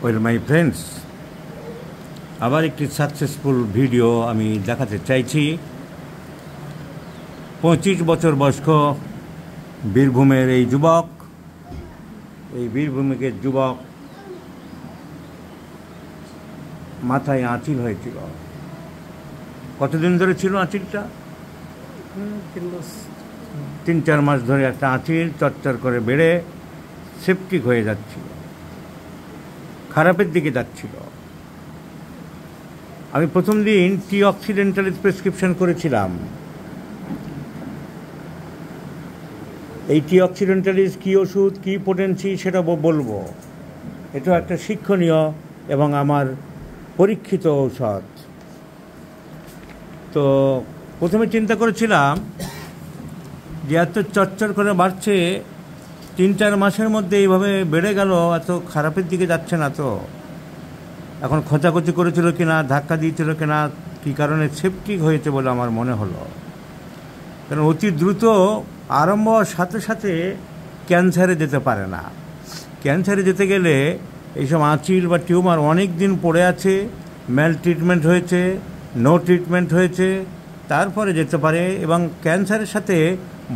Well my friends, আবার একটি successful video আমি দেখাতে চাইছি। 25 বছর বয়স্ক বীরভূমের এই বীরভূমের যুবক মাথায় আঁচিল হয়েছিল। কতদিন ধরে ছিল আঁচিলটা? 3-4 মাস ধরে একটা আঁচিল চরচর করে বেড়ে সেপটিক হয়ে যাচ্ছিল, খারাপের দিকে যাচ্ছিল। আমি প্রথম দিন টি অক্সিডেন্টালিস প্রেসক্রিপশন করেছিলাম। এই টি অক্সিডেন্টালিস কী ওষুধ, কী পোটেন্সি সেটা বলবো। এটা একটা শিক্ষণীয় এবং আমার পরীক্ষিত ঔষধ। তো প্রথমে চিন্তা করেছিলাম যে এত চরচর করে বাড়ছে, 3-4 মাসের মধ্যে এইভাবে বেড়ে গেল, এত খারাপের দিকে যাচ্ছে না তো? এখন খোঁচাখুচি করেছিল কিনা, ধাক্কা দিয়েছিল কিনা, কী কারণে সেপটিক হয়েছে বলে আমার মনে হলো। কারণ অতি দ্রুত আরম্ভ হওয়ার সাথে সাথে ক্যান্সারে যেতে পারে না। ক্যান্সারে যেতে গেলে এইসব আঁচিল বা টিউমার অনেক দিন পড়ে আছে, ম্যাল ট্রিটমেন্ট হয়েছে, নো ট্রিটমেন্ট হয়েছে, তারপরে যেতে পারে। এবং ক্যান্সারের সাথে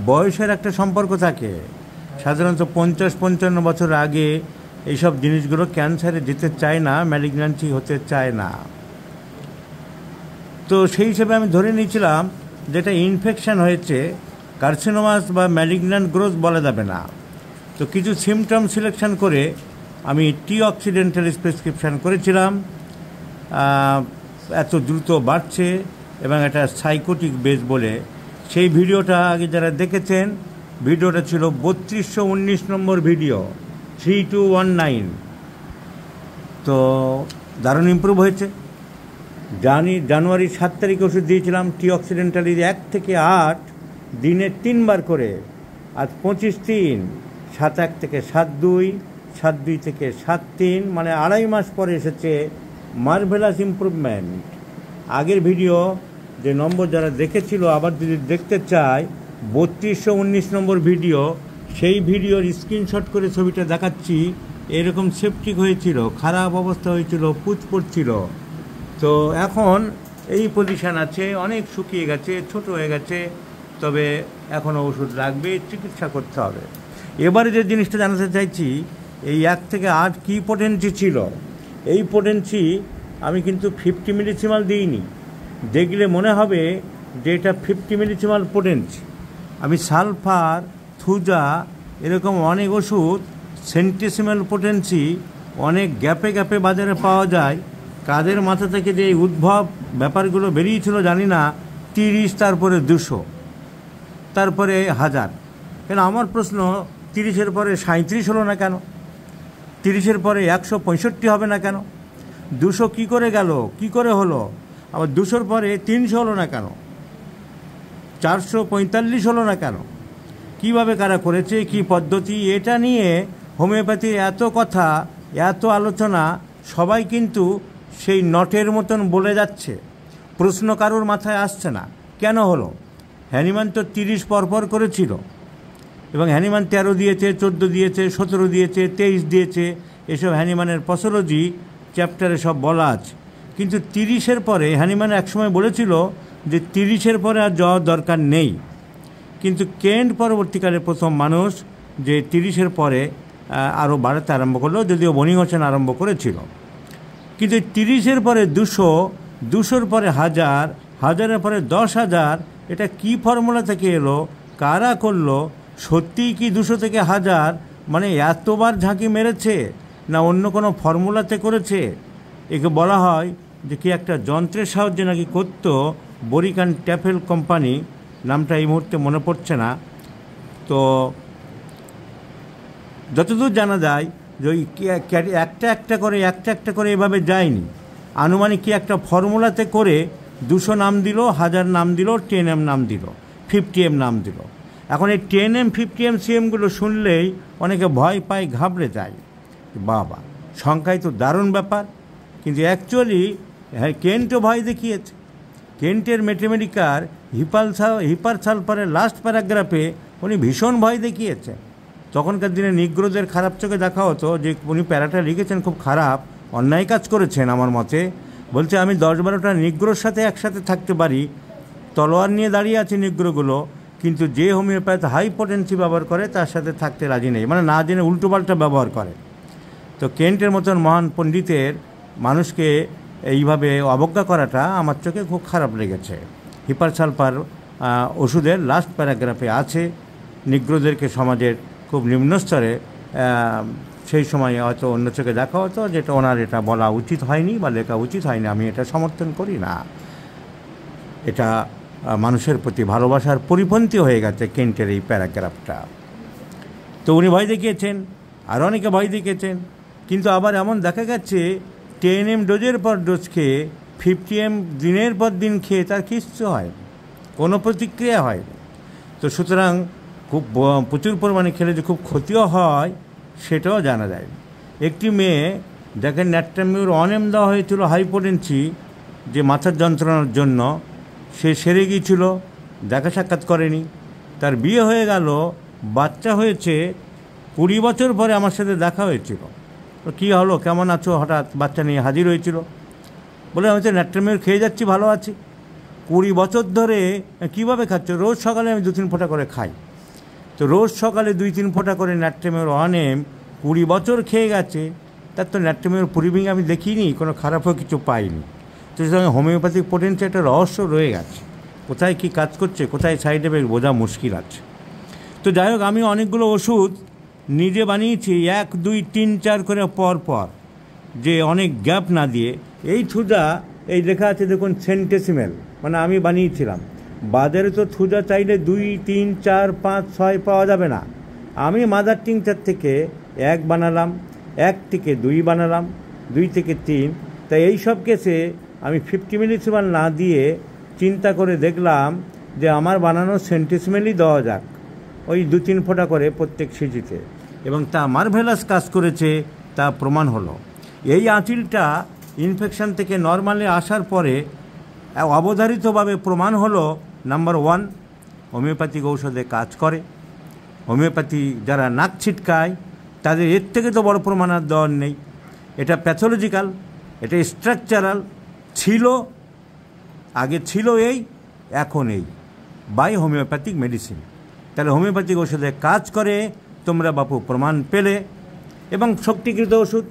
বয়সের একটা সম্পর্ক থাকে। সাধারণত 50-55 বছর আগে এইসব জিনিসগুলো ক্যান্সারে যেতে চায় না, ম্যালিগন্যান্সি হতে চায় না। তো সেই হিসেবে আমি ধরে নিয়েছিলাম যেটা ইনফেকশন হয়েছে, কার্সিনোমাস বা ম্যালিগন্যান্ট গ্রোথ বলা যাবে না। তো কিছু সিমটম সিলেকশন করে আমি টি অক্সিডেন্টালিস প্রেসক্রিপশান করেছিলাম। এত দ্রুত বাড়ছে এবং এটা সাইকোটিক বেস বলে। সেই ভিডিওটা আগে যারা দেখেছেন, ভিডিওটা ছিল 3219 নম্বর ভিডিও, 3219। তো দারুণ ইমপ্রুভ হয়েছে। জানুয়ারি 7 তারিখে ওষুধ দিয়েছিলাম টি অক্সিডেন্টালিস 1 থেকে 8 দিনে 3 বার করে। আজ 25/3, 7/1 থেকে 7/2, 7/2 থেকে 7/3, মানে 2.5 মাস পরে এসেছে মার্ভেলাস ইমপ্রুভমেন্ট। আগের ভিডিও যে নম্বর যারা দেখেছিল আবার যদি দেখতে চায়, 3219 নম্বর ভিডিও, সেই ভিডিওর স্ক্রিনশট করে ছবিটা দেখাচ্ছি। এরকম সেপটিক হয়েছিল, খারাপ অবস্থা হয়েছিল, পুঁজ পড়ছিল। তো এখন এই পজিশান আছে, অনেক শুকিয়ে গেছে, ছোট হয়ে গেছে, তবে এখনও ওষুধ লাগবে, চিকিৎসা করতে হবে। এবারে যে জিনিসটা জানাতে চাইছি, এই 1 থেকে 8 কী পোটেন্সি ছিল। এই পোটেন্সি আমি কিন্তু 50 মিলিসিমাল দিইনি। দেখলে মনে হবে যে এটা 50 মিলিসিমাল পোটেন্সি। আমি সালফার, থুজা, এরকম অনেক ওষুধ সেন্টিসিমাল পোটেন্সি অনেক গ্যাপে গ্যাপে বাজারে পাওয়া যায়। কাদের মাথা থেকে যে উদ্ভব ব্যাপারগুলো বেরিয়েছিল জানি না। 30, তারপরে 200, তারপরে 1000। কেন আমার প্রশ্ন, 30-এর পরে 37 হলো না কেন? 30-এর পরে 165 হবে না কেন? 200 কী করে গেল, কী করে হলো? আবার 200-র পরে 300 হলো না কেন? 445 হলো না কেন? কীভাবে কারা করেছে, কী পদ্ধতি? এটা নিয়ে হোমিওপ্যাথির এত কথা, এত আলোচনা, সবাই কিন্তু সেই নটের মতন বলে যাচ্ছে। প্রশ্ন কারোর মাথায় আসছে না, কেন হলো? হ্যানিম্যান তো 30 পরপর করেছিল, এবং হ্যানিম্যান 13 দিয়েছে, 14 দিয়েছে, 17 দিয়েছে, 23 দিয়েছে। এসব হ্যানিম্যানের পসোলজি চ্যাপ্টারে সব বলা আছে। কিন্তু 30-এর পরে হ্যানিম্যান একসময় বলেছিল যে 30-এর পরে আর যাওয়ার দরকার নেই। কিন্তু কেন্ট পরবর্তীকালে প্রথম মানুষ যে 30-এর পরে আরও বাড়াতে আরম্ভ করলো, যদিও বনি হোসেন আরম্ভ করেছিল। কিন্তু 30-এর পরে 200, 200-র পরে 1000, 1000-এর পরে 10,000, এটা কি ফর্মুলা থেকে এলো, কারা করলো? সত্যিই কি 200 থেকে 1000 মানে এতবার ঝাঁকি মেরেছে, না অন্য কোনো ফর্মুলাতে করেছে? একে বলা হয় যে কি একটা যন্ত্রের সাহায্যে নাকি করতো, বরিকান ট্যাফেল কোম্পানি, নামটা এই মুহূর্তে মনে পড়ছে না। তো যতদূর জানা যায় যে ওই একটা একটা করে এভাবে যায়নি, আনুমানিক কি একটা ফর্মুলাতে করে 200 নাম দিল, 1000 নাম দিল, 10M নাম দিল, 50M নাম দিল। এখন এই 10M, 50M, CMগুলো শুনলেই অনেকে ভয় পায়, ঘাবড়ে যায়। বাবা, সংখ্যায় তো দারুণ ব্যাপার। কিন্তু অ্যাকচুয়ালি কেন্টও ভয় দেখিয়েছে। কেন্টের ম্যাথমেটিকার হিপার সালফারের লাস্ট প্যারাগ্রাফে উনি ভীষণ ভয় দেখিয়েছে। তখনকার দিনে নিগ্রোদের খারাপ চোখে দেখা হতো, যে উনি প্যারাটা লিখেছেন খুব খারাপ, অন্যায় কাজ করেছেন আমার মতে। বলছে আমি 10-12টা নিগ্রোর সাথে একসাথে থাকতে পারি, তলোয়ার নিয়ে দাঁড়িয়ে আছে নিগ্রোগুলো, কিন্তু যে হোমিওপ্যাথ হাই পোটেন্সি ব্যবহার করে তার সাথে থাকতে রাজি নেই, মানে না জেনে উল্টোপাল্টা ব্যবহার করে। তো কেন্টের মতন মহান পণ্ডিতের মানুষকে এইভাবে অবজ্ঞা করাটা আমার চোখে খুব খারাপ লেগেছে। হিপার সালফার ওষুধের লাস্ট প্যারাগ্রাফে আছে নিগ্রোদেরকে সমাজের খুব নিম্নস্তরে সেই সময় হয়তো অন্য চোখে দেখা হতো, যেটা ওনার এটা বলা উচিত হয়নি বা লেখা উচিত হয়নি, আমি এটা সমর্থন করি না। এটা মানুষের প্রতি ভালোবাসার পরিপন্থী হয়ে গেছে কেন্টের এই প্যারাগ্রাফটা। তো উনি ভয় দেখিয়েছেন, আর অনেকে ভয় দেখিয়েছেন, কিন্তু আবার এমন দেখা গেছে 10 mg ডোজের পর ডোজ খেয়ে 50 mg দিনের পর দিন খেয়ে তার কিচ্ছু হয়, কোনো প্রতিক্রিয়া হয়। তো সুতরাং খুব প্রচুর পরিমাণে খেলে যে খুব ক্ষতিও হয় সেটাও জানা যায়। একটি মেয়ে যাকে ন্যাট্রামিউর 1 mg দেওয়া হয়েছিল হাইপোটেনসি, যে মাথার যন্ত্রণার জন্য, সে সেরে গিয়েছিল, দেখা সাক্ষাৎ করেনি, তার বিয়ে হয়ে গেল, বাচ্চা হয়েছে, 20 বছর পরে আমার সাথে দেখা হয়েছিল। তো কী হলো, কেমন আছো, হঠাৎ বাচ্চা নিয়ে হাজির হয়েছিল। বলে আমি তো ন্যাট্রামিউর খেয়ে যাচ্ছি, ভালো আছি। 20 বছর ধরে কীভাবে খাচ্ছ? রোজ সকালে আমি 2-3 ফোঁটা করে খাই। তো রোজ সকালে 2-3 ফোঁটা করে ন্যাট্রামিউর 1 mg 20 বছর খেয়ে গেছে, তার তো ন্যাট্রামিউর পরিবিং আমি দেখিনি, কোনো খারাপও কিছু পাইনি। তো সুতরাং হোমিওপ্যাথিক পোটেন্সি একটা রহস্য রয়ে গেছে, কোথায় কী কাজ করছে, কোথায় সাইড এফেক্ট বোঝা মুশকিল আছে। তো যাই হোক, আমি অনেকগুলো ওষুধ নিজে বানিয়েছি 1, 2, 3, 4 করে পর পর, যে অনেক গ্যাপ না দিয়ে। এই থুজা এই লেখা আছে দেখুন, সেন্টেসিমেল, মানে আমি বানিয়েছিলাম। বাজারে তো থুজা চাইলে 2, 3, 4, 5, 6 পাওয়া যাবে না। আমি মাদার টিংচার থেকে 1 বানালাম, 1 থেকে 2 বানালাম, 2 থেকে 3। তাই এই সব কেসে আমি 50 মিলিসিমাল না দিয়ে চিন্তা করে দেখলাম যে আমার বানানো সেন্টেসিমেলই দেওয়া যাক, ওই 2-3 ফোঁটা করে প্রত্যেক শিশিতে, এবং তা মার্ভেলাস কাজ করেছে, তা প্রমাণ হলো। এই আঁচিলটা ইনফেকশন থেকে নর্মালে আসার পরে অবধারিতভাবে প্রমাণ হলো, নাম্বার 1, হোমিওপ্যাথিক ঔষধে কাজ করে। হোমিওপ্যাথি যারা নাক ছিটকায় তাদের এর থেকে তো বড় প্রমাণ আর দেওয়ার নেই। এটা প্যাথোলজিক্যাল, এটা স্ট্রাকচারাল, ছিল আগে, ছিল এই, এখন এই, বাই হোমিওপ্যাথিক মেডিসিন। তাহলে হোমিওপ্যাথিক ওষুধে কাজ করে, তোমরা বাপু প্রমাণ পেলে। এবং শক্তিকৃত ওষুধ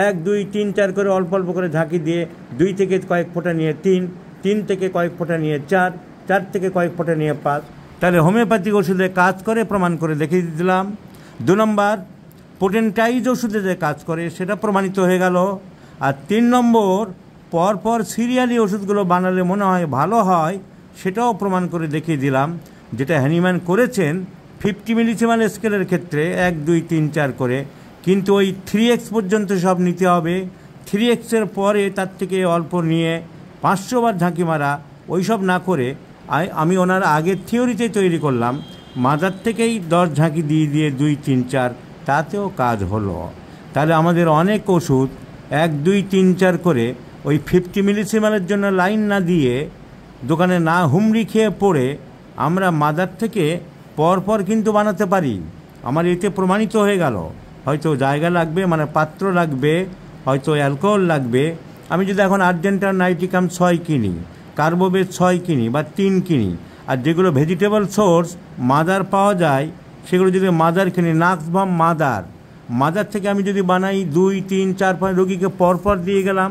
1, 2, 3, 4 করে অল্প অল্প করে ঝাঁকি দিয়ে 2 থেকে কয়েক ফোঁটা নিয়ে 3, 3 থেকে কয়েক ফোঁটা নিয়ে 4, 4 থেকে কয়েক ফোঁটা নিয়ে 5। তাহলে হোমিওপ্যাথিক ওষুধে কাজ করে প্রমাণ করে দেখিয়ে দিলাম। 2 নম্বর, পোটেন্টাইজ ওষুধে যে কাজ করে সেটা প্রমাণিত হয়ে গেল। আর 3 নম্বর, পরপর সিরিয়ালি ওষুধগুলো বানালে মনে হয় ভালো হয়, সেটাও প্রমাণ করে দেখিয়ে দিলাম, যেটা হ্যানিম্যান করেছেন 50 মিলিসিমাল স্কেলের ক্ষেত্রে 1, 2, 3, 4 করে। কিন্তু ওই 3x পর্যন্ত সব নিতে হবে, 3x-এর পরে তার থেকে অল্প নিয়ে 500 বার ঝাঁকি মারা, ওই সব না করে আমি ওনার আগের থিওরিতেই তৈরি করলাম, মাদার থেকেই 10 ঝাঁকি দিয়ে 2, 3, 4, তাতেও কাজ হলো। তাহলে আমাদের অনেক ওষুধ 1, 2, 3, 4 করে ওই 50 মিলিসিমালের জন্য লাইন না দিয়ে, দোকানে না হুমড়ি খেয়ে পড়ে, আমরা মাদার থেকে পরপর কিন্তু বানাতে পারি। আমার এতে প্রমাণিত হয়ে গেল। হয়তো জায়গা লাগবে, মানে পাত্র লাগবে, হয়তো অ্যালকোহল লাগবে। আমি যদি এখন আর্জেন্টার নাইট্রিকাম 6 কিনি, কার্বোবেট 6 কিনি বা 3 কিনি, আর যেগুলো ভেজিটেবল সোর্স মাদার পাওয়া যায় সেগুলো যদি মাদার কিনি, নাক্সবাম মাদার থেকে আমি যদি বানাই 2, 3, 4, 5 রোগীকে পরপর দিয়ে গেলাম,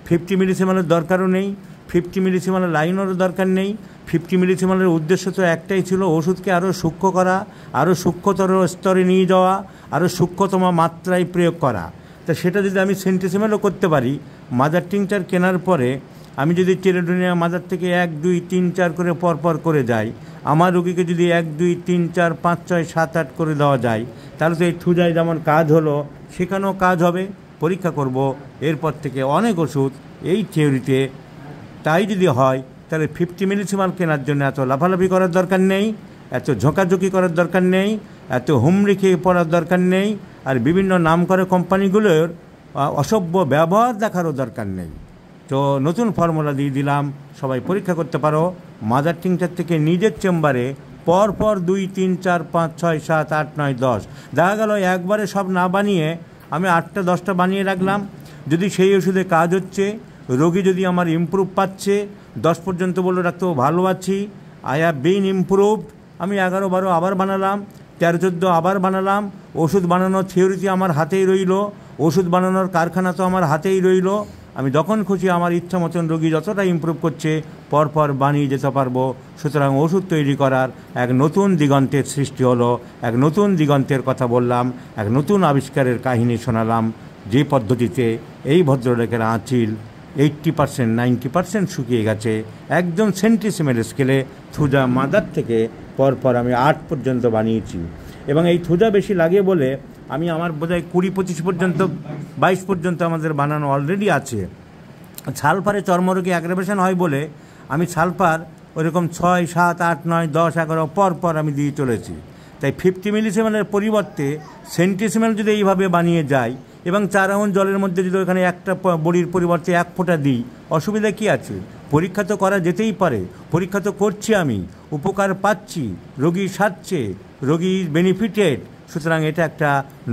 50 মিলিসিমালের দরকারও নেই, 50 মিলিসিমালের লাইনেরও দরকার নেই। 50 মিলিসিমালের উদ্দেশ্য তো একটাই ছিল, ওষুধকে আরও সূক্ষ্ম করা, আরও সূক্ষ্মতর স্তরে নিয়ে যাওয়া, আরও সূক্ষ্মতম মাত্রায় প্রয়োগ করা। তা সেটা যদি আমি সেন্টেসিমেলও করতে পারি, মাদার টিংচার কেনার পরে আমি যদি টেরেডোনিয়া মাদার থেকে 1, 2, 3, 4 করে পরপর করে যাই, আমার রোগীকে যদি 1, 2, 3, 4, 5, 6, 7, 8 করে দেওয়া যায়, তাহলে তো এই থুজায় যেমন কাজ হলো সেখানেও কাজ হবে। পরীক্ষা করব এরপর থেকে অনেক ওষুধ এই থিওরিতে। তাই যদি হয় তাহলে 50 মিলিসিমাল কেনার জন্য এত লাফালাফি করার দরকার নেই, এত ঝোঁকাঝুঁকি করার দরকার নেই, এত হুমড়ি খেয়ে পড়ার দরকার নেই, আর বিভিন্ন নামকরা কোম্পানিগুলোর অসভ্য ব্যবহার দেখারও দরকার নেই। তো নতুন ফর্মুলা দিয়ে দিলাম, সবাই পরীক্ষা করতে পারো। মাদার টিংচার থেকে নিজের চেম্বারে পরপর 2, 3, 4, 5, 6, 7, 8, 9, 10 দেখা গেল একবারে সব না বানিয়ে আমি 8টা 10টা বানিয়ে রাখলাম। যদি সেই ওষুধে কাজ হচ্ছে, রোগী যদি আমার ইমপ্রুভ পাচ্ছে, 10 পর্যন্ত বললো ডাক্তার ভালো আছি, আই হ্যাভ বিন ইমপ্রুভড, আমি 11, 12 আবার বানালাম, 13, 14 আবার বানালাম। ওষুধ বানানোর থিওরিটি আমার হাতেই রইল, ওষুধ বানানোর কারখানা তো আমার হাতেই রইল। আমি যখন খুশি আমার ইচ্ছা মতন রোগী যতটা ইমপ্রুভ করছে পরপর বানিয়ে যেতে পারবো। সুতরাং ওষুধ তৈরি করার এক নতুন দিগন্তের সৃষ্টি হলো, এক নতুন দিগন্তের কথা বললাম, এক নতুন আবিষ্কারের কাহিনী শোনালাম, যে পদ্ধতিতে এই ভদ্রলোকের আঁচিল 80%, 90% শুকিয়ে গেছে। একদম সেন্টিসিমেল স্কেলে থুজা মাদার থেকে পরপর আমি 8 পর্যন্ত বানিয়েছি। এবং এই থুজা বেশি লাগে বলে আমি আমার বোধহয় 20-25 পর্যন্ত 22 পর্যন্ত আমাদের বানানো অলরেডি আছে। ছালপারে চর্মরোগে অ্যাগ্রাভেশন হয় বলে আমি ছালপার ওইরকম 6, 7, 8, 9, 10, 11 পরপর আমি দিয়ে চলেছি। তাই 50 মিলিসিমেলের পরিবর্তে সেন্টিসিমেল যদি এইভাবে বানিয়ে যায় এবং 4 আউন্স জলের মধ্যে যদি ওখানে একটা বড়ির পরিবর্তে 1 ফোঁটা দিই, অসুবিধা কী আছে? পরীক্ষা তো করা যেতেই পারে, পরীক্ষা তো করছি, আমি উপকার পাচ্ছি, রোগী সারছে, রোগী বেনিফিটেড। সুতরাং এটা একটা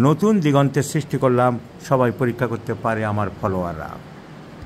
নতুন দিগন্তের সৃষ্টি করলাম, সবাই পরীক্ষা করতে পারে আমার ফলোয়াররা।